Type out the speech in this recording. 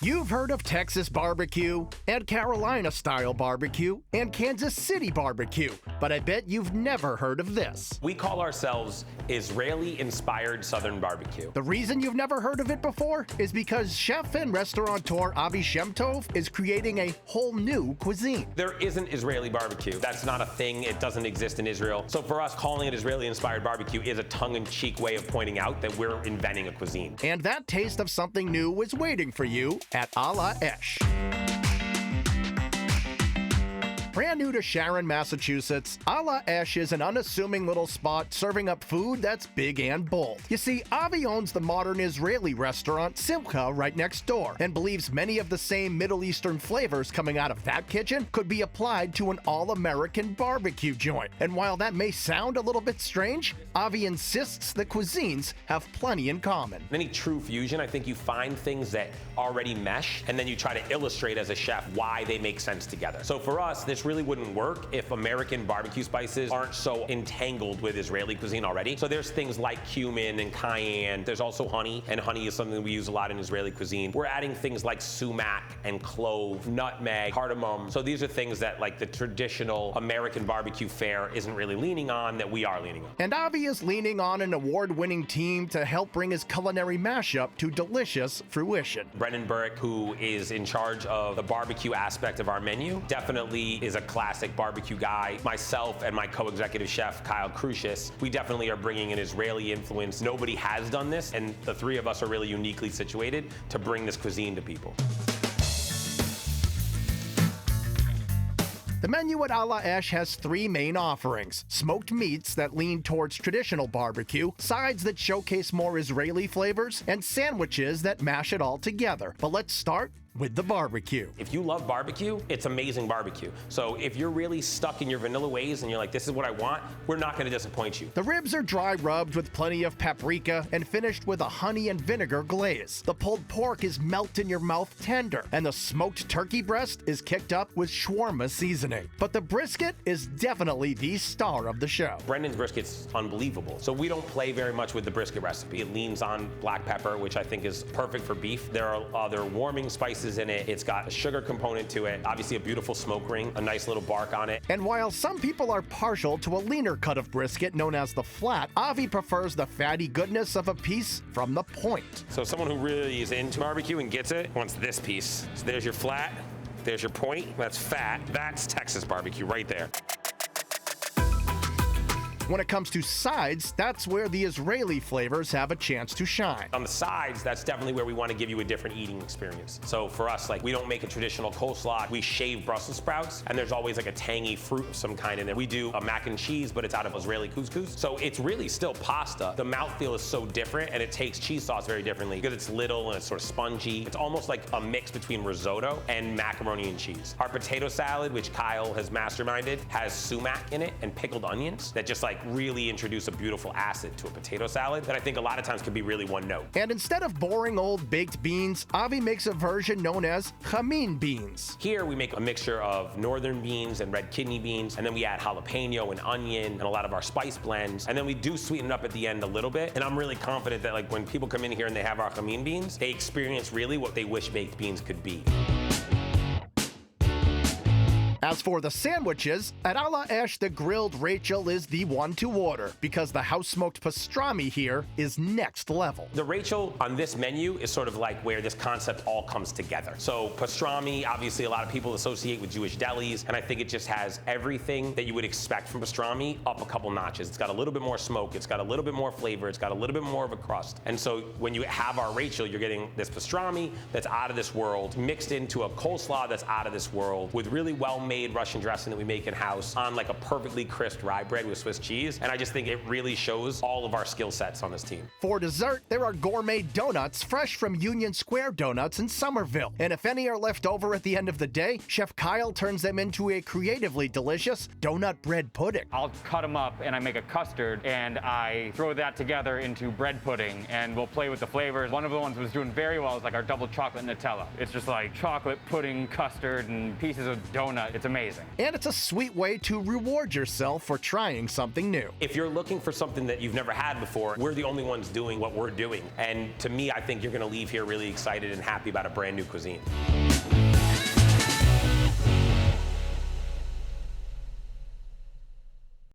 You've heard of Texas barbecue, and Carolina-style barbecue, and Kansas City barbecue, but I bet you've never heard of this. We call ourselves Israeli-inspired Southern barbecue. The reason you've never heard of it before is because chef and restaurateur Avi Shemtov is creating a whole new cuisine. There isn't Israeli barbecue. That's not a thing. It doesn't exist in Israel. So for us, calling it Israeli-inspired barbecue is a tongue-in-cheek way of pointing out that we're inventing a cuisine. And that taste of something new is waiting for you at Ala Esh. Brand new to Sharon, Massachusetts, Ala Esh is an unassuming little spot serving up food that's big and bold. You see, Avi owns the modern Israeli restaurant Simcha right next door and believes many of the same Middle Eastern flavors coming out of that kitchen could be applied to an all-American barbecue joint. And while that may sound a little bit strange, Avi insists the cuisines have plenty in common. In any true fusion, I think you find things that already mesh, and then you try to illustrate as a chef why they make sense together. So for us, this really wouldn't work if American barbecue spices aren't so entangled with Israeli cuisine already. So there's things like cumin and cayenne. There's also honey, and honey is something we use a lot in Israeli cuisine. We're adding things like sumac and clove, nutmeg, cardamom. So these are things that like the traditional American barbecue fare isn't really leaning on, that we are leaning on. And Avi is leaning on an award-winning team to help bring his culinary mashup to delicious fruition. Brendan Burke, who is in charge of the barbecue aspect of our menu, definitely is a classic barbecue guy. Myself and my co-executive chef, Kyle Crucius, we definitely are bringing an Israeli influence. Nobody has done this, and the three of us are really uniquely situated to bring this cuisine to people. The menu at Ala Esh has three main offerings: smoked meats that lean towards traditional barbecue, sides that showcase more Israeli flavors, and sandwiches that mash it all together. But let's start with the barbecue. If you love barbecue, it's amazing barbecue. So if you're really stuck in your vanilla ways and you're like, this is what I want, we're not gonna disappoint you. The ribs are dry rubbed with plenty of paprika and finished with a honey and vinegar glaze. The pulled pork is melt in your mouth tender, and the smoked turkey breast is kicked up with shawarma seasoning. But the brisket is definitely the star of the show. Brendan's brisket's unbelievable. So we don't play very much with the brisket recipe. It leans on black pepper, which I think is perfect for beef. There are other warming spices in it. It's got a sugar component to it. Obviously a beautiful smoke ring, a nice little bark on it. And while some people are partial to a leaner cut of brisket known as the flat, Avi prefers the fatty goodness of a piece from the point. So someone who really is into barbecue and gets it wants this piece. So there's your flat, there's your point, that's fat. That's Texas barbecue right there. When it comes to sides, that's where the Israeli flavors have a chance to shine. On the sides, that's definitely where we want to give you a different eating experience. So for us, like, we don't make a traditional coleslaw. We shave Brussels sprouts, and there's always like a tangy fruit of some kind in there. We do a mac and cheese, but it's out of Israeli couscous. So it's really still pasta. The mouthfeel is so different, and it takes cheese sauce very differently because it's little and it's sort of spongy. It's almost like a mix between risotto and macaroni and cheese. Our potato salad, which Kyle has masterminded, has sumac in it and pickled onions that just like really introduce a beautiful acid to a potato salad that I think a lot of times can be really one note. And instead of boring old baked beans, Avi makes a version known as chamin beans. Here we make a mixture of northern beans and red kidney beans, and then we add jalapeno and onion and a lot of our spice blends, and then we do sweeten it up at the end a little bit. And I'm really confident that like when people come in here and they have our chamin beans, they experience really what they wish baked beans could be. As for the sandwiches, at Ala Esh, the grilled Rachel is the one to order because the house-smoked pastrami here is next level. The Rachel on this menu is sort of like where this concept all comes together. So pastrami, obviously a lot of people associate with Jewish delis, and I think it just has everything that you would expect from pastrami up a couple notches. It's got a little bit more smoke, it's got a little bit more flavor, it's got a little bit more of a crust. And so when you have our Rachel, you're getting this pastrami that's out of this world, mixed into a coleslaw that's out of this world, with really well-made Russian dressing that we make in-house on like a perfectly crisp rye bread with Swiss cheese. And I just think it really shows all of our skill sets on this team. For dessert, there are gourmet donuts fresh from Union Square Donuts in Somerville. And if any are left over at the end of the day, Chef Kyle turns them into a creatively delicious donut bread pudding. I'll cut them up and I make a custard and I throw that together into bread pudding and we'll play with the flavors. One of the ones that was doing very well is like our double chocolate Nutella. It's just like chocolate pudding, custard, and pieces of donut. It's amazing. And it's a sweet way to reward yourself for trying something new. If you're looking for something that you've never had before, we're the only ones doing what we're doing. And to me, I think you're gonna leave here really excited and happy about a brand new cuisine.